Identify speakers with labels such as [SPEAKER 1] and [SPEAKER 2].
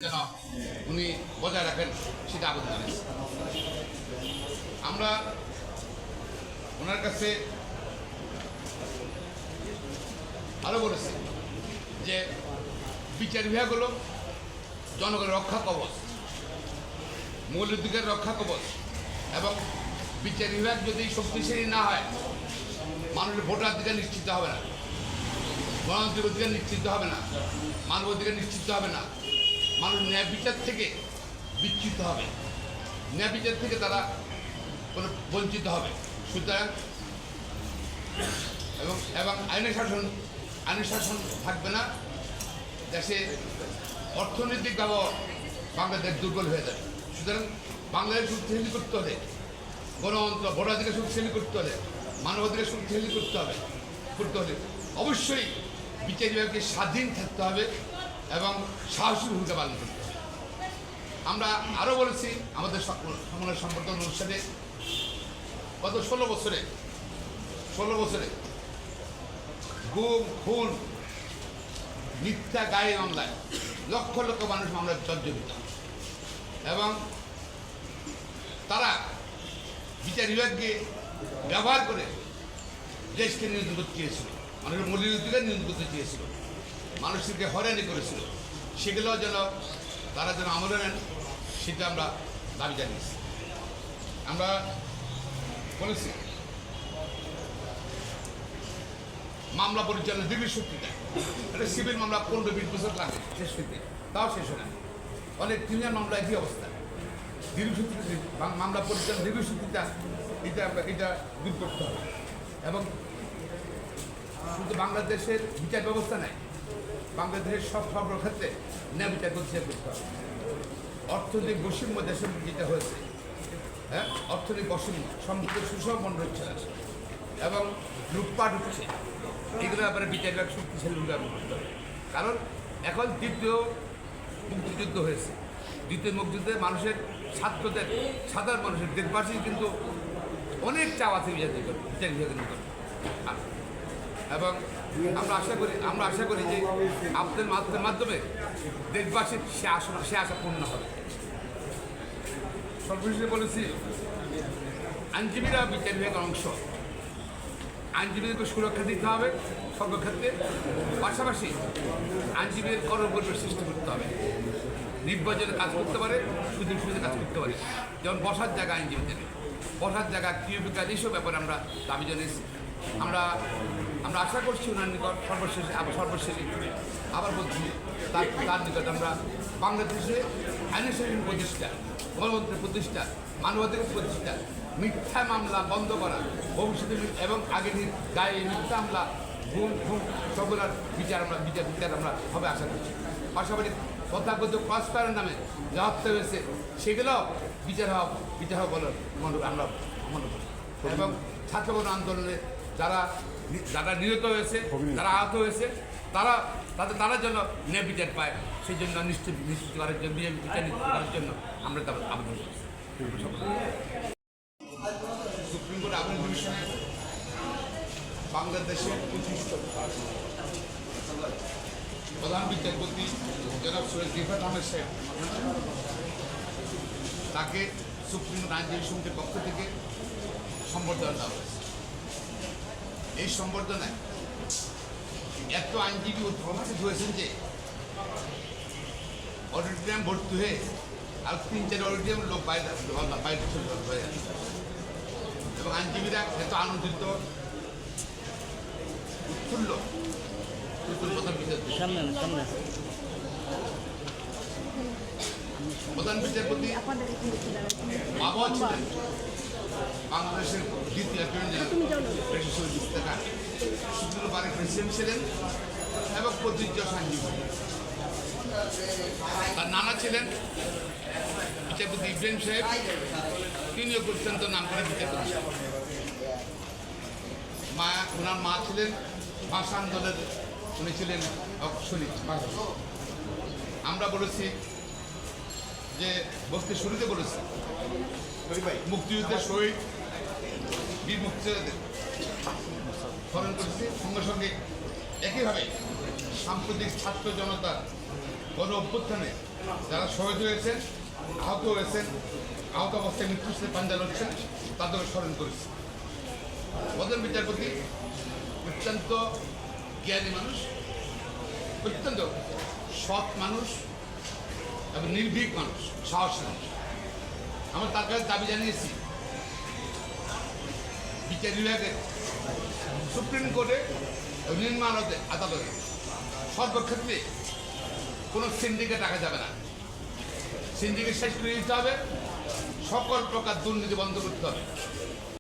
[SPEAKER 1] যেন উনি বজায় রাখেন সেটা আবেদন জানিয়েছি। আমরা ওনার কাছে আরও বলেছি যে বিচার বিভাগ হলো জনগণের রক্ষা কবচ, মৌলিকাধিকার রক্ষা কবচ, এবং বিচার বিভাগ যদি শক্তিশালী না হয় মানুষের ভোটাধিকার নিশ্চিত হবে না, গণতান্ত্রিক অধিকার নিশ্চিত হবে না, মানব অধিকার নিশ্চিত হবে না, মানুষ ন্যায় বিচার থেকে বিচ্যুত হবে, ন্যায় বিচার থেকে তারা কোনো বঞ্চিত হবে। সুতরাং এবং আইনের শাসন থাকবে না, দেশে অর্থনৈতিকভাবে বাংলাদেশ দুর্বল হয়ে যাবে। সুতরাং বাংলাদেশ শক্তিশালী করতে হলে, গণতন্ত্র ভোটাধিকার শক্তিশালী করতে হলে, মানবাধিকার শক্তিশালী করতে হলে অবশ্যই বিচার বিভাগকে স্বাধীন থাকতে হবে এবং সাহসী ভূমিকা পালন করতে হবে। আমরা আরও বলেছি আমাদের সম্মেলন সম্বর্ধন অনুষ্ঠানে গত 16 বছরে গুম, খুন, মিথ্যা গায়ে মামলায় লক্ষ লক্ষ মানুষ মামলায় জর্জরিত, এবং তারা বিচার বিভাগকে ব্যবহার করে দেশকে নিয়ন্ত্রণ করতে চেয়েছিল, মানুষের মৌলিক অধিকার নিয়ন্ত্রণ করতে চেয়েছিল, মানুষকে হয়রানি করেছিল। সেগুলো তারা যেন আমলে নেন সেটা আমরা দাবি জানিয়েছি। আমরা বলেছি মামলা পরিচালনা দীর্ঘ শক্তিতে একটা সিভিল মামলা 15-20 বছর লাগে শেষ করতে, তাও শেষ হয় না। অনেক ক্রিমিনাল মামলা একই অবস্থা, দীর্ঘ শক্তিতে মামলা পরিচালনা দীর্ঘ শক্তিটা এটা দূর করতে হবে। এবং শুধু বাংলাদেশের বিচার ব্যবস্থা নেই, বাংলাদেশের সর্বক্ষেত্রে ন্যায় বিচার করতে হবে। অর্থনৈতিক বৈষম্য দেশের যেটা হয়েছে, হ্যাঁ, অর্থনৈতিক বৈষম্য, সম্পদের সুসম্পন্ন হচ্ছে এবং লুটপাট হচ্ছে, এগুলো ব্যাপারে বিচার বিভাগ শক্তিশালী ভূমিকা করতে হবে। কারণ এখন দ্বিতীয় মুক্তিযুদ্ধ হয়েছে, দ্বিতীয় মুক্তিযুদ্ধে মানুষের ছাত্রদের, সাধারণ মানুষের দেশবাসীর কিন্তু অনেক চাওয়া আছে বিচার বিভাগের নিকট। এবং আমরা আশা করি যে আপনাদের মাধ্যমে দেশবাসীর সে আশা পূর্ণ হবে। সর্বশেষে বলেছি আইনজীবীরা বিচার বিভাগের অংশ, আইনজীবীদেরকে সুরক্ষা দিতে হবে সর্বক্ষেত্রে, পাশাপাশি আইনজীবীদের কর্মপরিবেশ সৃষ্টি করতে হবে, নির্বাচনে কাজ করতে পারে, সুযোগ সুবিধা কাজ করতে পারে। যেমন বসার জায়গা, আইনজীবীদের বসার জায়গা, কিউবিকাল, এইসব ব্যাপারে আমরা দাবি জানিয়েছি। আমরা আশা করছি ওনার নিকট সর্বশেষে আবার বলছি তার নিকট আমরা বাংলাদেশে আইনের শাসন প্রতিষ্ঠা, গণতন্ত্রের প্রতিষ্ঠা, মানবাধিকার প্রতিষ্ঠা, মিথ্যা মামলা বন্ধ করা, ভবিষ্যতে এবং আগের গায়ে মিথ্যা মামলা, গুম সবগুলোর বিচার আমরা হবে আশা করছি। পাশাপাশি তথাগত ক্রসফায়ারের নামে যা হত্যা হয়েছে সেগুলো বিচার হওয়া বলে আমরা মনে করি। এবং ছাত্রগণ আন্দোলনে যারা নিহত হয়েছে, যারা আহত হয়েছে, তারা যেন ন্যায় বিচার পায়, সেই জন্য নিশ্চিত করার জন্য, বিচার নিশ্চিত করার জন্য আমরা তার আবেদন করছি। সুপ্রিম কোর্ট আপিল ডিভিশনে বাংলাদেশের প্রধান বিচারপতি জনাব সৈয়দ রিফাত আহমেদ সাহেব, তাকে সুপ্রিম কোর্ট আইনজীবী সমিতির পক্ষ থেকে সম্বর্ধনা দেওয়া হয়েছে। এই সম্বর্ধনায় এত আইনজীবী উপস্থিত হয়েছেন যে অডিটোরিয়াম ভর্তি হয়ে আর 3-4 অডিটোরিয়াম লোক বাইরে হয়ে যাচ্ছে, এবং আইনজীবীরা এত আনন্দিত, উৎফুল্ল। প্রধান বিচারপতি বাবা ছিলেন বাংলাদেশের দ্বিতীয় অ্যাটর্নি জেনারেল, শুক্রবারের প্রেসিডেন্ট ছিলেন এবং প্রতিজ্ঞ আইনজীবী। তার নানা ছিলেন বিচারপতি ইব্রাহিম সাহেব, তিনিও অত্যন্ত নাম করে বিচারপতি। ওনার মা ছিলেন ভাষা আন্দোলনের, উনি ছিলেন শহীদ। আমরা বলেছি যে বক্তৃতার শুরুতে বলেছি মুক্তিযুদ্ধের শহীদ বীর মুক্তিযোদ্ধাদের স্মরণ করেছি। সঙ্গে সঙ্গে একইভাবে সাম্প্রতিক ছাত্র জনতার গণ অভ্যুত্থানে যারা শহীদ হয়েছেন, আহত হয়েছেন, আহত অবস্থায় মৃত্যুর সাথে পাঞ্জা লড়ছেন, তাদেরও স্মরণ করেছি। প্রধান বিচারপতি অত্যন্ত জ্ঞানী মানুষ, অত্যন্ত সৎ মানুষ এবং নির্ভীক মানুষ, সাহসী মানুষ। আমরা তার কাছে দাবি জানিয়েছি বিচার বিভাগের, সুপ্রিম কোর্টে এবং নিম্ন আদালতে সর্বক্ষেত্রে কোনো সিন্ডিকেট রাখা যাবে না। সিন্ডিকেট শেষ করে দিতে হবে, সকল প্রকার দুর্নীতি বন্ধ করতে হবে।